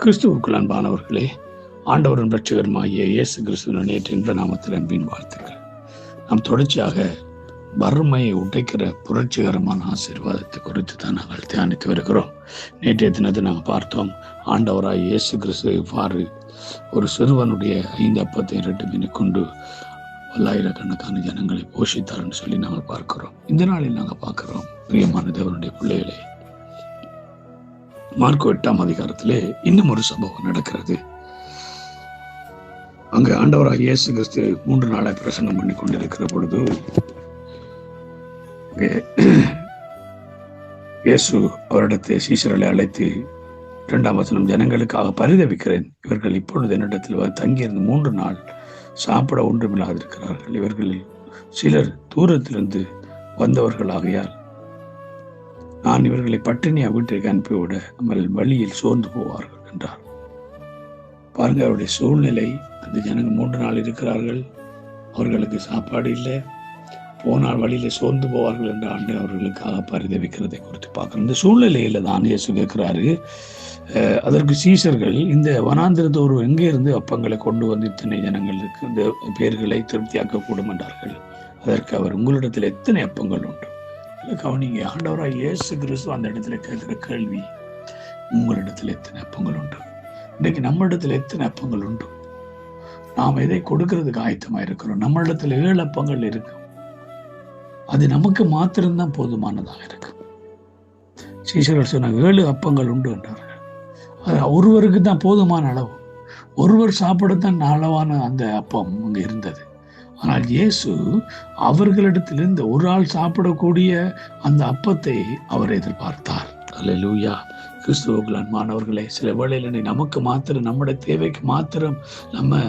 கிறிஸ்துவுக்குள் அன்பானவர்களே, ஆண்டவரின் இரட்சகருமாகிய இயேசு கிறிஸ்துவின் நேற்று இன்ற நாமத்தில் அன்பின் வாழ்த்துக்கள். நாம் தொடர்ச்சியாக வறுமையை உடைக்கிற புரட்சிகரமான ஆசீர்வாதத்தை குறித்து தான் நாங்கள் தியானித்து வருகிறோம். நேற்றைய தினத்தை நாங்கள் பார்த்தோம், ஆண்டவராய் இயேசு கிறிஸ்து இவ்வாறு ஒரு சிறுவனுடைய 5 அப்பத்தை 2 மீனை கொண்டு பல்லாயிரக்கணக்கான ஜனங்களை போஷித்தார் என்று சொல்லி நாங்கள் பார்க்கிறோம். இந்த நாளில் நாங்கள் பார்க்கிறோம், பிரியமான தேவனுடைய பிள்ளைகளே, மார்க்கு 8ஆம் அதிகாரத்திலே இன்னும் ஒரு சம்பவம் நடக்கிறது. அங்க ஆண்டவராக இயேசு கிறிஸ்து 3 நாளாய் பிரசங்கம் பண்ணி கொண்டிருக்கிற பொழுது இயேசு அவரிடத்தை சீஷர்களை அழைத்து 2ஆம் வசனம், ஜனங்களுக்காக பரிதவிக்கிறேன், இவர்கள் இப்பொழுது என்னிடத்தில் தங்கியிருந்து 3 நாள் சாப்பிட ஒன்றுமில்லாதிருக்கிறார்கள். இவர்களில் சிலர் தூரத்திலிருந்து வந்தவர்களாகையால் நான் இவர்களை பட்டினியா வீட்டிற்கு அனுப்பிவிட வழியில் சோர்ந்து போவார்கள் என்றார். பாருங்க, அவருடைய சூழ்நிலை. அந்த ஜனங்கள் 3 நாள் இருக்கிறார்கள், அவர்களுக்கு சாப்பாடு இல்லை, போனால் வழியில சோர்ந்து போவார்கள் என்ற ஆண்டு அவர்களுக்காக பரிதவிக்கிறதை குறித்து பார்க்கணும். இந்த சூழ்நிலையில தான் இயேசு கேட்கிறாரு. அதற்கு சீஷர்கள், இந்த வனாந்திரத்தோர் எங்கே இருந்து அப்பங்களை கொண்டு வந்து இத்தனை ஜனங்களுக்கு இந்த பேர்களை திருப்தியாக்க கூடும் என்றார்கள். அதற்கு அவர், உங்களிடத்தில் எத்தனை அப்பங்கள் உண்டு? கவனிங்க, ஆண்டவராய் இயேசு கிறிஸ்து அந்த இடத்துல கேட்கிற கேள்வி, உங்களிடத்தில் எத்தனை அப்பங்கள் உண்டு? இன்றைக்கு நம்ம இடத்துல எத்தனை அப்பங்கள் உண்டு? நாம் எதை கொடுக்கறதுக்கு ஆயத்தமா இருக்கிறோம்? நம்ம இடத்துல 7 அப்பங்கள் இருக்கு, அது நமக்கு மாத்திரம்தான் போதுமானதாக இருக்கு. சீஷர்கள் சொன்னாங்க, 7 அப்பங்கள் உண்டு என்றார்கள். அது ஒருவருக்கு தான் போதுமான அளவு, ஒருவர் சாப்பிடத்தான் அளவான அந்த அப்பம் அங்க இருந்தது. ஆனால் இயேசு அவர்களிடத்திலிருந்து ஒரு ஆள் சாப்பிடக்கூடிய அந்த அப்பத்தை அவர் எதிர்பார்த்தார். அல்லேலூயா. கிறிஸ்துவுக்குள் அன்பானவர்களே, சில வேளையில் நமக்கு மாத்திரம், நம்முடைய தேவைக்கு மாத்திரம் நம்ம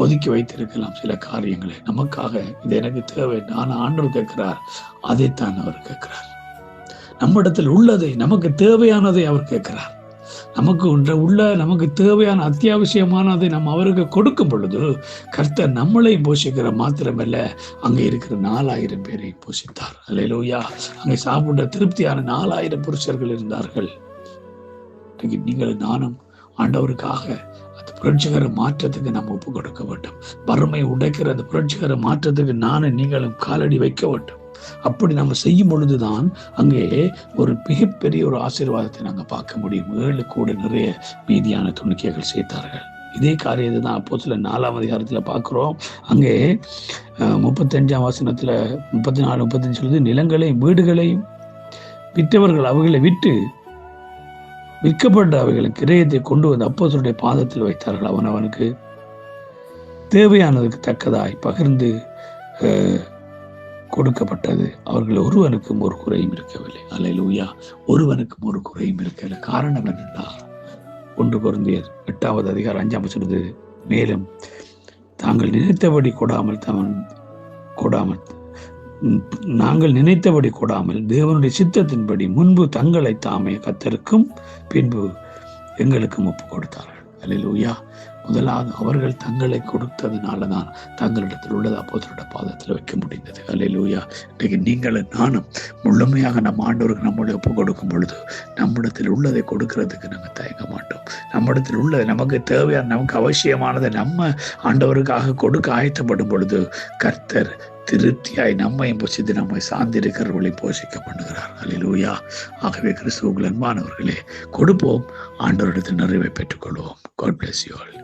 ஒதுக்கி வைத்திருக்கலாம் சில காரியங்களை. நமக்காக இது எனக்கு தேவை, நான் ஆண்டவர் கேட்கிறார், அதைத்தான் அவர் கேட்கிறார். நம்மிடத்தில் உள்ளதை, நமக்கு தேவையானதை அவர் கேட்கிறார். நமக்கு தேவையான அத்தியாவசியமானதை நம்ம அவருக்கு கொடுக்கும் பொழுது கர்த்தர் நம்மளை போஷிக்கிற மாத்திரமல்ல, அங்கே இருக்கிற 4000 பேரை போஷித்தார். அல்லேலூயா. அங்கே சாப்பிட்ட திருப்தியான 4000 புருஷர்கள் இருந்தார்கள். நீங்கள் நானும் ஆண்டவருக்காக அந்த புரட்சிகர மாற்றத்துக்கு நம்ம ஒப்பு கொடுக்க வேண்டும். வறுமை உடைக்கிற அந்த புரட்சிகர மாற்றத்துக்கு நானும் நீங்களும் காலடி வைக்க வேண்டும். அப்படி நம்ம செய்யும் பொழுதுதான் அங்கே ஒரு மிகப்பெரிய ஒரு ஆசீர்வாதத்தை நாங்கள் பார்க்க முடியும். 7 கூட நிறைய மீதியான துணிக்கைகள் சேர்த்தார்கள். இதே காரியத்தை தான் அப்போஸ்தலர் 4ஆம் அதிகாரத்தில் பார்க்கிறோம். அங்கே 35ஆம் வசனத்துல 34, 35 சொல்லுது, நிலங்களையும் வீடுகளையும் விற்றவர்கள் அவைகளை விட்டு விற்கப்பட்ட அவைகளின் கிரயத்தை கொண்டு வந்து அப்போஸ்தலருடைய பாதத்தில் வைத்தார்கள். அவனுக்கு தேவையானதுக்கு தக்கதாய் பகிர்ந்து கொடுக்கப்பட்டது. அவர்கள் ஒருவனுக்கும் ஒரு குறையும் இருக்கவில்லை. அல்லேலூயா. ஒருவனுக்கும் ஒரு குறையும் இருக்கவில்லை. காரணம் என்னென்றால், 1 கொரிந்தியர் 8ஆவது அதிகாரம் 5ஆம் வசனம், மேலும் நாங்கள் நினைத்தபடி கொடாமல் தேவனுடைய சித்தத்தின்படி முன்பு தங்களை தாமே கர்த்தருக்கும் பின்பு எங்களுக்கும் ஒப்பு கொடுத்தார்கள். அல்லேலூயா. முதலாவது அவர்கள் தங்களை கொடுத்ததுனாலதான் தங்களிடத்தில் உள்ளது அப்போஸ்தலருடைய பாதத்தில் வைக்க முடிந்தது. அல்லேலூயா. இன்றைக்கு நீங்களும் நானும் முழுமையாக நம்ம ஆண்டவருக்கு நம்மளை ஒப்பு கொடுக்கும் பொழுது நம்மிடத்தில் உள்ளதை கொடுக்கறதுக்கு நம்ம தயங்க மாட்டோம். நம்மிடத்தில் உள்ளதை, நமக்கு தேவையான, நமக்கு அவசியமானதை நம்ம ஆண்டவருக்காக கொடுக்க ஆயத்தப்படும் பொழுது கர்த்தர் திருப்தியாய் நம்மையும் போஷித்து நம்மை சார்ந்திருக்கிறவர்களை போஷிக்க பண்ணுகிறார். அல்லேலூயா. ஆகவே கிறிஸ்துவுக்குள் அன்பானவர்களே, கொடுப்போம், ஆண்டவரிடத்தில் நிறைவை பெற்றுக்கொள்வோம். God bless you all.